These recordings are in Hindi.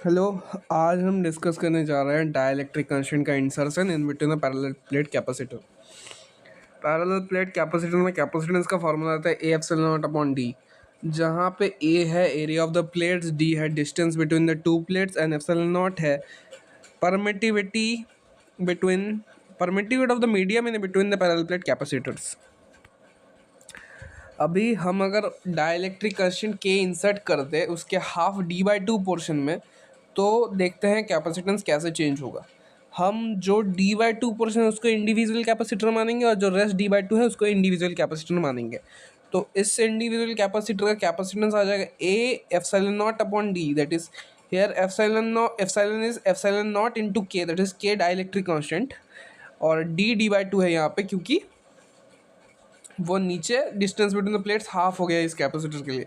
हेलो। आज हम डिस्कस करने जा रहे हैं डाइलेक्ट्रिक कंस्ट्रेंट का insertion in between the parallel plate capacitor. Parallel plate capacitor में कैपेसिटेंस का फॉर्मूला आता है A epsilon not upon D, जहाँ पे ए है area of the plates, D है distance between the two plates and epsilon nought है permittivity between permittivity of the medium in between the parallel plate capacitors. अभी हम अगर डाइलेक्ट्रिक कंस्ट्रेंट के इंसर्ट करते हैं उसके half D by two portion में, तो देखते हैं कैपेसिटेंस कैसे चेंज होगा। हम जो डी बाई टू पोर्शन है उसको इंडिविजुअल कैपेसिटर मानेंगे और जो रेस्ट डी बाई टू है उसको इंडिविजुअल कैपेसिटर मानेंगे। तो इस इंडिविजुअल कैपेसिटर का कैपेसिटेंस आ जाएगा ए epsilon not upon D, that is here epsilon is epsilon not into के, दैट इज के डाइलेक्ट्रिक कांस्टेंट, और डी डी बाई टू है यहाँ पे क्योंकि वो नीचे distance between the plates half हो गया इस कैपेसिटर के लिए।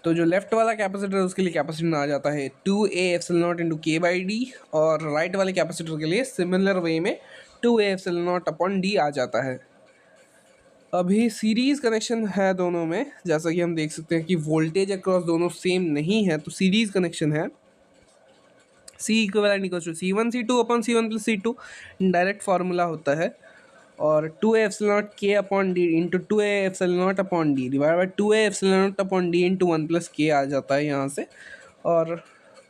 तो जो लेफ्ट वाला कैपेसिटर है उसके लिए कैपेसिटेंस आ जाता है 2a epsilon nought into K by D, और राइट वाले कैपेसिटर के लिए सिमिलर वे में 2a epsilon not upon D आ जाता है। अभी सीरीज कनेक्शन है दोनों में, जैसा कि हम देख सकते हैं कि वोल्टेज अक्रॉस दोनों सेम नहीं है, तो सीरीज कनेक्शन है। C equivalent equals to C one C two upon C one plus C two, direct formula होता है। और 2a epsilon naught K upon D into 2a epsilon not upon D divide by 2a epsilon not upon D into 1 plus K आ जाता है यहाँ से। और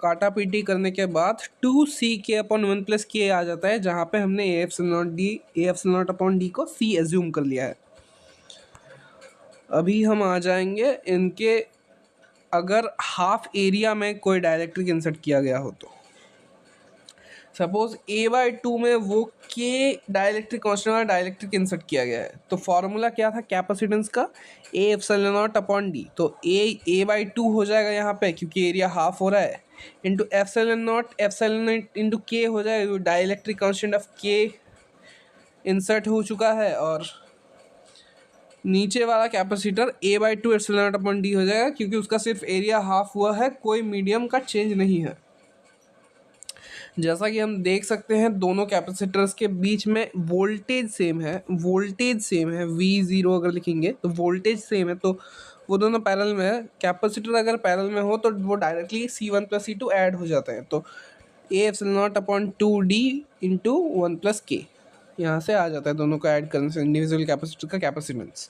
काटा पीटी करने के बाद 2c के अपॉन 1 प्लस के आ जाता है, जहाँ पे हमने ए एप्सिलॉन नॉट अपॉन डी को c एज्यूम कर लिया है। अभी हम आ जाएंगे इनके, अगर हाफ एरिया में कोई डाइलेक्ट्रिक इंसर्ट किया गया हो तो सपोज ए बाई टू में वो के डाइलेक्ट्रिक कांस्टेंट वाला डाइलेक्ट्रिक इंसर्ट किया गया है, तो फॉर्मूला क्या था कैपेसिटेंस का, ए एप्सिलॉन नॉट अपॉन डी। तो ए बाई टू हो जाएगा यहाँ पे क्योंकि एरिया हाफ हो रहा है, इंटू एप्सिलॉन नॉट इंटू के हो जाएगा, डाइलेक्ट्रिक कांस्टेंट ऑफ के इंसर्ट हो चुका है, और नीचे वाला capacitor A by two epsilon not upon D हो जाएगा क्योंकि उसका सिर्फ एरिया हाफ हुआ है, कोई मीडियम का चेंज नहीं है। जैसा कि हम देख सकते हैं दोनों कैपेसिटर्स के बीच में वोल्टेज सेम है, V0 अगर लिखेंगे तो वोल्टेज सेम है, तो वो दोनों पैरेलल में है। कैपेसिटर अगर पैरेलल में हो तो वो directly C1 plus C2 add हो जाते हैं, तो ए epsilon not upon 2D into 1 plus के यहाँ से आ जाता है दोनों को ऐड करने से इंडिविजुअल कैपेसिटर का कैपेसिटेंस।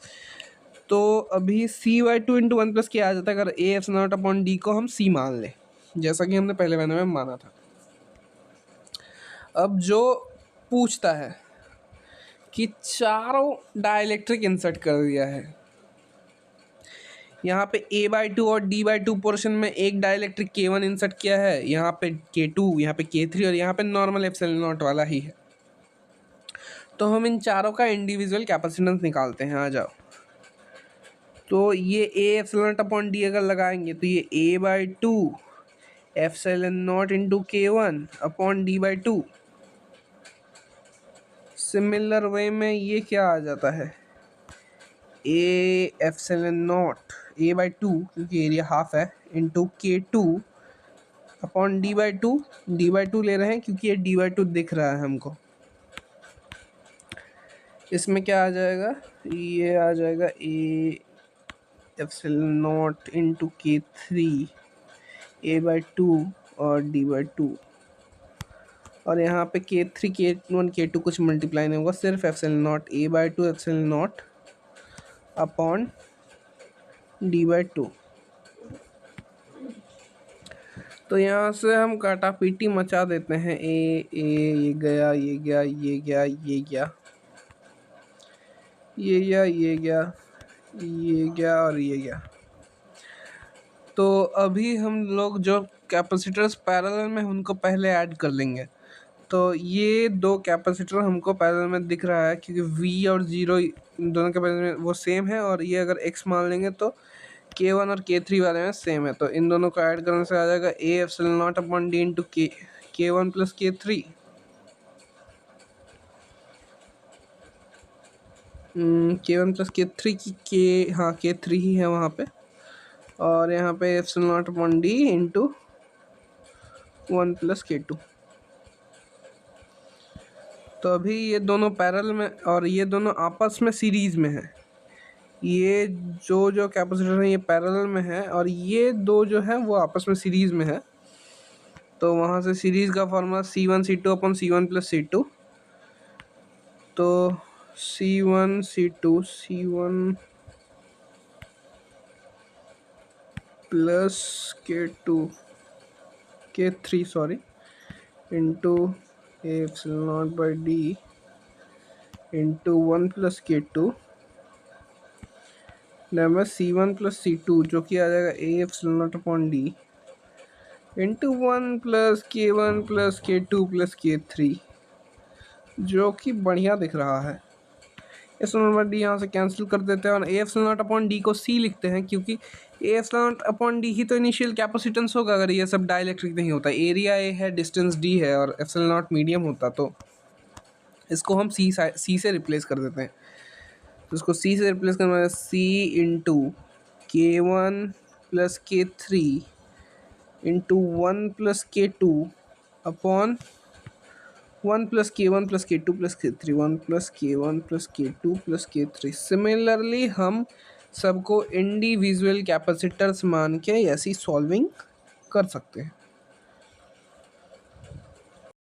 तो अभी C/2 इंटू 1 प्लस के आ जाता है अगर ए एप्सिलॉन नॉट अपॉन डी को हम C मान लें, जैसा कि हमने पहले मैंने में माना था। अब जो पूछता है कि चारों डाइलेक्ट्रिक इंसर्ट कर दिया है, यहाँ पे a बाई टू और d बाई टू पोर्शन में एक डाइलेक्ट्रिक K1 इंसर्ट किया है, यहाँ पे K2, यहाँ पे K3 और यहाँ पे नॉर्मल एप्सिलॉन नॉट वाला ही है। तो हम इन चारों का इंडिविजुअल कैपेसिटेंस निकालते हैं, आ जाओ। तो ये a epsilon not upon D अगर लगाएंगे तो ये a by two epsilon nought into K1 upon d by two. Similar way में ये क्या आ जाता है, A epsilon not a by two क्योंकि एरिया हाफ है into K2 upon D by two ले रहे हैं क्योंकि ये डी बाई टू दिख रहा है हमको। इसमें क्या आ जाएगा, ये आ जाएगा ए epsilon nought into K3 A by two और डी बाई टू, और यहाँ पे K3 K1 K2 कुछ मल्टीप्लाई नहीं होगा, सिर्फ epsilon not a by two epsilon not upon D by two. तो यहाँ से हम काटा पीटी मचा देते हैं, ये गया ये गया ये गया ये गया ये गया ये गया ये गया और ये गया। तो अभी हम लोग जो कैपेसिटर्स पैरेलल में उनको पहले ऐड कर लेंगे। तो ये दो कैपेसिटर हमको पैरेलल में दिख रहा है क्योंकि V और 0 दोनों कैपेसिटर में वो सेम है, और ये अगर X मान लेंगे तो K1 और K3 वाले में सेम है, तो इन दोनों को ऐड करने से आ जाएगा ए epsilon not upon D into K1 plus K3। K1 plus K3 की हाँ K3 ही है वहाँ पे, और यहाँ पे epsilon not upon D into 1 plus K2। तो अभी ये दोनों पैरेलल में और ये दोनों आपस में सीरीज में है। ये जो कैपेसिटर है ये पैरेलल में है और ये दो जो है वो आपस में सीरीज में है। तो वहाँ से सीरीज़ का formula C1 C2 upon C1 plus C2, तो C1 plus K3 sorry into A epsilon not by D into 1 plus K2 number C1 plus C2 जो कि आ जाएगा ए epsilon not upon D into 1 plus K1 plus K2 plus K3, जो कि बढ़िया दिख रहा है। एप्सिलॉन नॉट डी यहाँ से कैंसिल कर देते हैं और A epsilon not upon D को सी लिखते हैं, क्योंकि A epsilon not upon D ही तो इनिशियल कैपेसिटेंस होगा अगर ये सब डाइलेक्ट्रिक नहीं होता। एरिया ए है, डिस्टेंस डी है और एप्सिलॉन नॉट मीडियम होता, तो इसको हम सी से रिप्लेस कर देते हैं। तो इसको सी से रिप्लेस करना है C into K1 plus K3 into 1 plus K2 upon 1 plus K1 plus K2 plus K3, 1 plus K1 plus K2 plus K3। Similarly हम सबको इंडिविजुअल कैपेसिटर्स मान के ऐसी सॉल्विंग कर सकते हैं।